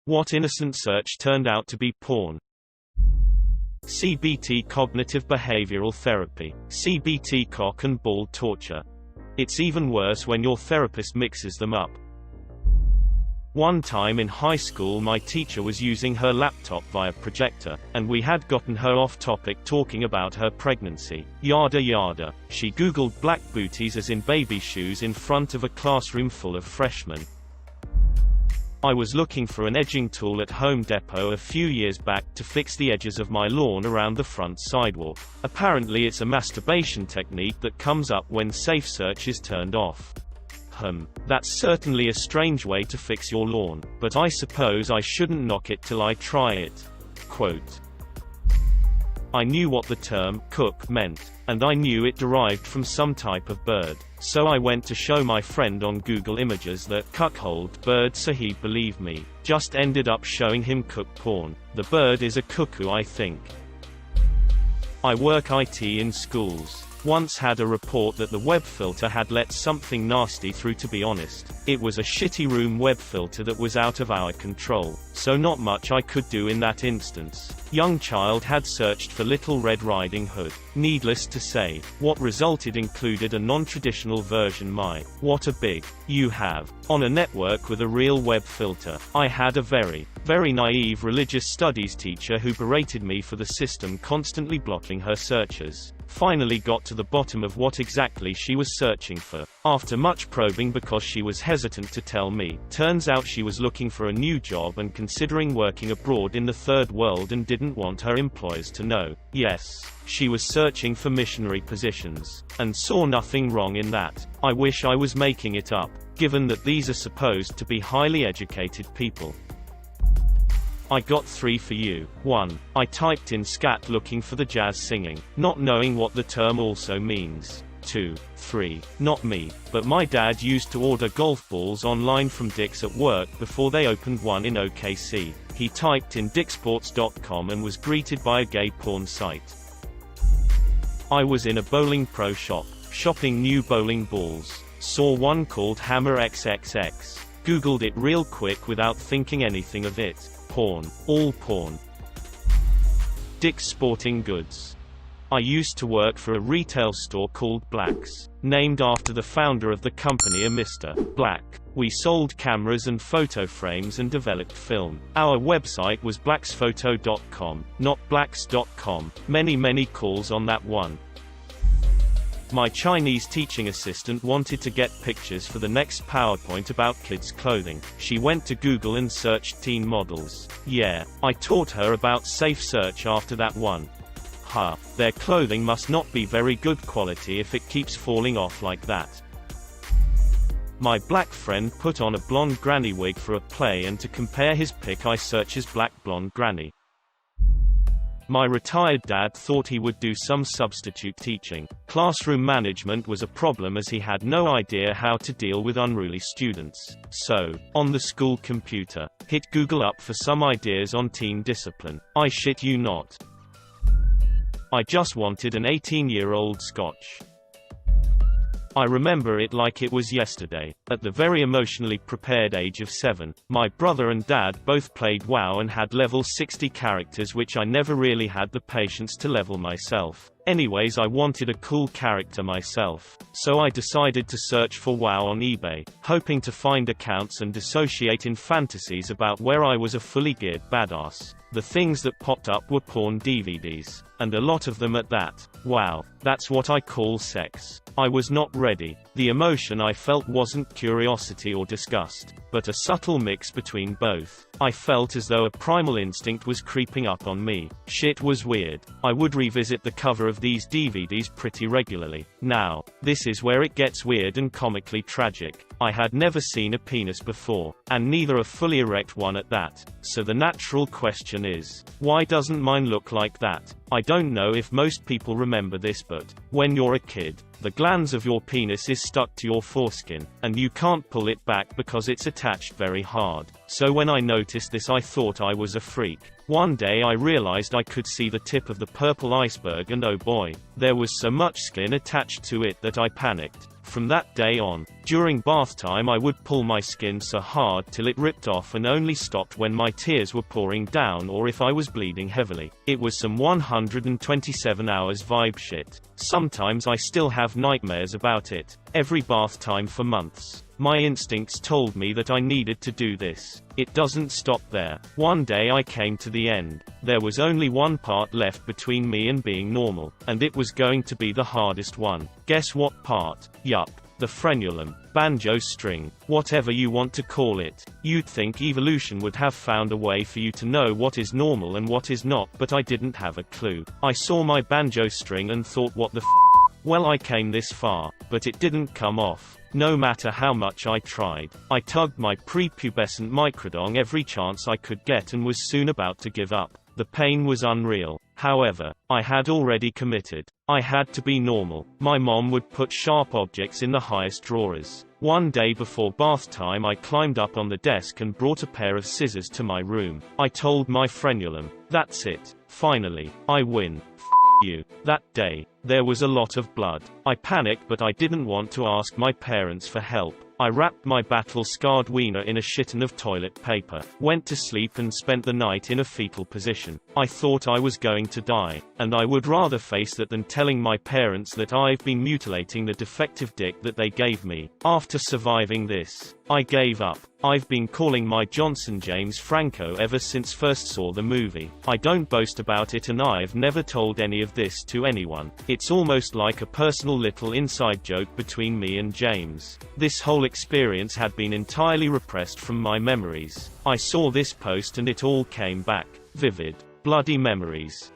What innocent search turned out to be porn? CBT Cognitive Behavioral Therapy. CBT cock and ball torture. It's even worse when your therapist mixes them up. One time in high school my teacher was using her laptop via projector, and we had gotten her off topic talking about her pregnancy. Yada yada. She googled black booties as in baby shoes in front of a classroom full of freshmen. I was looking for an edging tool at Home Depot a few years back to fix the edges of my lawn around the front sidewalk. Apparently it's a masturbation technique that comes up when Safe Search is turned off. That's certainly a strange way to fix your lawn, but I suppose I shouldn't knock it till I try it. Quote, I knew what the term cook meant, and I knew it derived from some type of bird. So I went to show my friend on Google Images that cuckold bird so he'd believe me. Just ended up showing him cook porn. The bird is a cuckoo, I think. I work IT in schools. Once had a report that the web filter had let something nasty through. To be honest, it was a shitty room web filter that was out of our control, so not much I could do in that instance. Young child had searched for Little Red Riding Hood. Needless to say, what resulted included a non-traditional version. My, what a big you have on a network with a real web filter. I had a very naive religious studies teacher who berated me for the system constantly blocking her searches. Finally got to the bottom of what exactly she was searching for, after much probing because she was hesitant to tell me. Turns out she was looking for a new job and considering working abroad in the third world and didn't want her employers to know. Yes, she was searching for missionary positions, and saw nothing wrong in that. I wish I was making it up, given that these are supposed to be highly educated people. I got 3 for you. 1. I typed in scat looking for the jazz singing, not knowing what the term also means. 2. 3. Not me, but my dad used to order golf balls online from Dick's at work before they opened one in OKC. He typed in dicksports.com and was greeted by a gay porn site. I was in a bowling pro shop, shopping new bowling balls. Saw one called Hammer XXX. Googled it real quick without thinking anything of it. Porn. All porn. Dick's Sporting Goods. I used to work for a retail store called Black's, named after the founder of the company, a Mr. Black. We sold cameras and photo frames and developed film. Our website was blacksphoto.com, not blacks.com. Many calls on that one. My Chinese teaching assistant wanted to get pictures for the next PowerPoint about kids' clothing. She went to Google and searched teen models. Yeah, I taught her about Safe Search after that one. Their clothing must not be very good quality if it keeps falling off like that. My black friend put on a blonde granny wig for a play, and to compare his pic I search as black blonde granny. My retired dad thought he would do some substitute teaching. Classroom management was a problem as he had no idea how to deal with unruly students. So, on the school computer, hit Google up for some ideas on teen discipline. I shit you not. I just wanted an 18-year-old Scotch. I remember it like it was yesterday. At the very emotionally prepared age of 7, my brother and dad both played WoW and had level 60 characters, which I never really had the patience to level myself. Anyways, I wanted a cool character myself, so I decided to search for WoW on eBay, hoping to find accounts and dissociate in fantasies about where I was a fully geared badass. The things that popped up were porn DVDs, and a lot of them at that. Wow, that's what I call sex. I was not ready. The emotion I felt wasn't curiosity or disgust, but a subtle mix between both. I felt as though a primal instinct was creeping up on me. Shit was weird. I would revisit the cover of these DVDs pretty regularly. Now, this is where it gets weird and comically tragic. I had never seen a penis before, and neither a fully erect one at that. So the natural question is, why doesn't mine look like that? I don't know if most people remember this, but when you're a kid, the glands of your penis is stuck to your foreskin, and you can't pull it back because it's attached very hard. So when I noticed this, I thought I was a freak. One day I realized I could see the tip of the purple iceberg, and oh boy, there was so much skin attached to it that I panicked. From that day on, during bath time I would pull my skin so hard till it ripped off and only stopped when my tears were pouring down or if I was bleeding heavily. It was some 127 hours vibe shit. Sometimes I still have nightmares about it. Every bath time for months. My instincts told me that I needed to do this. It doesn't stop there. One day I came to the end. There was only one part left between me and being normal, and it was going to be the hardest one. Guess what part? Yup. The frenulum, banjo string, whatever you want to call it. You'd think evolution would have found a way for you to know what is normal and what is not, but I didn't have a clue. I saw my banjo string and thought, what the f***? Well, I came this far, but it didn't come off. No matter how much I tried. I tugged my prepubescent microdong every chance I could get and was soon about to give up. The pain was unreal. However, I had already committed. I had to be normal. My mom would put sharp objects in the highest drawers. One day before bath time I climbed up on the desk and brought a pair of scissors to my room. I told my frenulum, that's it. Finally, I win. You. That day, there was a lot of blood. I panicked, but I didn't want to ask my parents for help. I wrapped my battle-scarred wiener in a shitton of toilet paper, went to sleep and spent the night in a fetal position. I thought I was going to die, and I would rather face that than telling my parents that I've been mutilating the defective dick that they gave me. After surviving this, I gave up. I've been calling my Johnson James Franco ever since first saw the movie. I don't boast about it and I've never told any of this to anyone. It's almost like a personal little inside joke between me and James. This whole experience had been entirely repressed from my memories. I saw this post and it all came back. Vivid, bloody memories.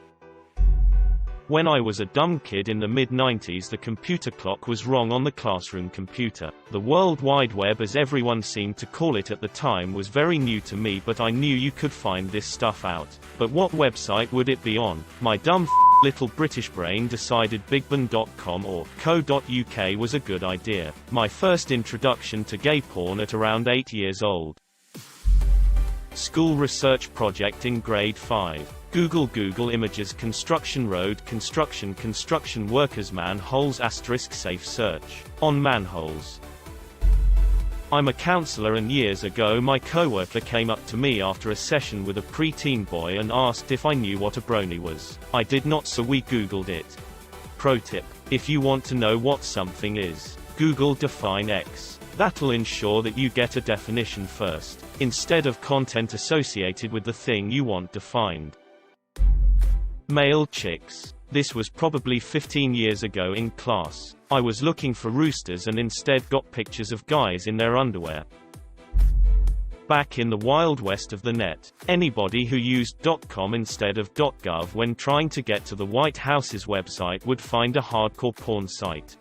When I was a dumb kid in the mid-90s, the computer clock was wrong on the classroom computer. The World Wide Web, as everyone seemed to call it at the time, was very new to me, but I knew you could find this stuff out. But what website would it be on? My dumb little British brain decided bigban.com or co.uk was a good idea. My first introduction to gay porn at around 8 years old. School research project in grade 5. Google images construction road construction workers manholes * safe search. On manholes. I'm a counselor and years ago my coworker came up to me after a session with a preteen boy and asked if I knew what a brony was. I did not, so we Googled it. Pro tip: if you want to know what something is, Google define X. That'll ensure that you get a definition first, instead of content associated with the thing you want defined. Male chicks. This was probably 15 years ago in class. I was looking for roosters and instead got pictures of guys in their underwear. Back in the wild west of the net, anybody who used .com instead of .gov when trying to get to the White House's website would find a hardcore porn site.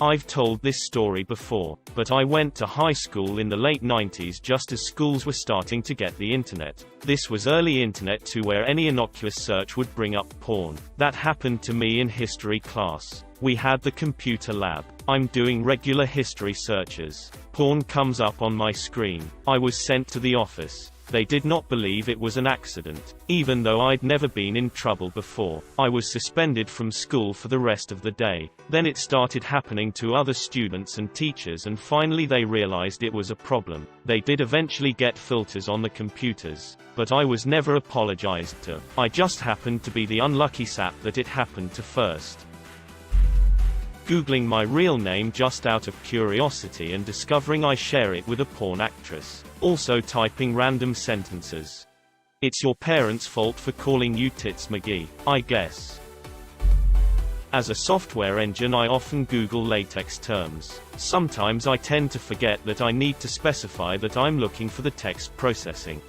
I've told this story before, but I went to high school in the late 90s just as schools were starting to get the internet. This was early internet too, where any innocuous search would bring up porn. That happened to me in history class. We had the computer lab. I'm doing regular history searches. Porn comes up on my screen. I was sent to the office. They did not believe it was an accident. Even though I'd never been in trouble before, I was suspended from school for the rest of the day. Then it started happening to other students and teachers, and finally they realized it was a problem. They did eventually get filters on the computers, but I was never apologized to. I just happened to be the unlucky sap that it happened to first. Googling my real name just out of curiosity and discovering I share it with a porn actress. Also typing random sentences. It's your parents' fault for calling you Tits McGee, I guess. As a software engine, I often Google latex terms. Sometimes I tend to forget that I need to specify that I'm looking for the text processing.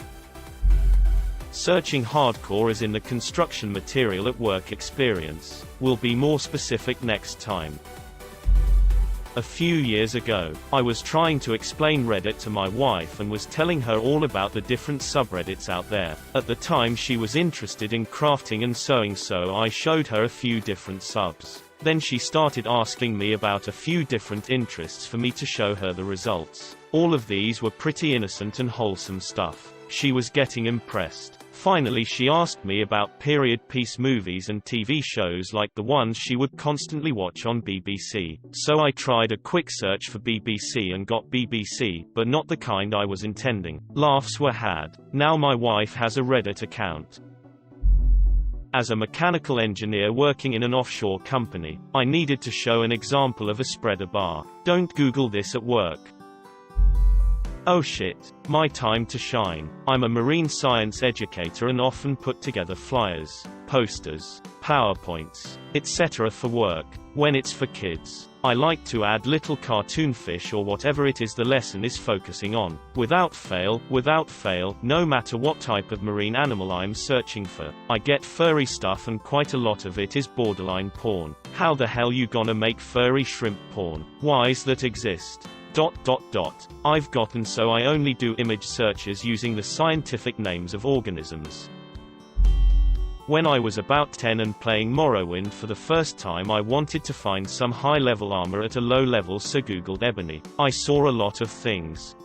Searching hardcore as in the construction material at work experience. We'll be more specific next time. A few years ago, I was trying to explain Reddit to my wife and was telling her all about the different subreddits out there. At the time she was interested in crafting and sewing, so I showed her a few different subs. Then she started asking me about a few different interests for me to show her the results. All of these were pretty innocent and wholesome stuff. She was getting impressed. Finally she asked me about period piece movies and TV shows like the ones she would constantly watch on BBC. So I tried a quick search for BBC and got BBC, but not the kind I was intending. Laughs were had. Now my wife has a Reddit account. As a mechanical engineer working in an offshore company, I needed to show an example of a spreader bar. Don't Google this at work. Oh shit, my time to shine. I'm a marine science educator and often put together flyers, posters, PowerPoints, etc. for work. When it's for kids, I like to add little cartoon fish or whatever it is the lesson is focusing on. Without fail, no matter what type of marine animal I'm searching for, I get furry stuff and quite a lot of it is borderline porn. How the hell you gonna make furry shrimp porn? Whys that exist? I've gotten so I only do image searches using the scientific names of organisms. When I was about 10 and playing Morrowind for the first time, I wanted to find some high-level armor at a low level, so googled ebony. I saw a lot of things.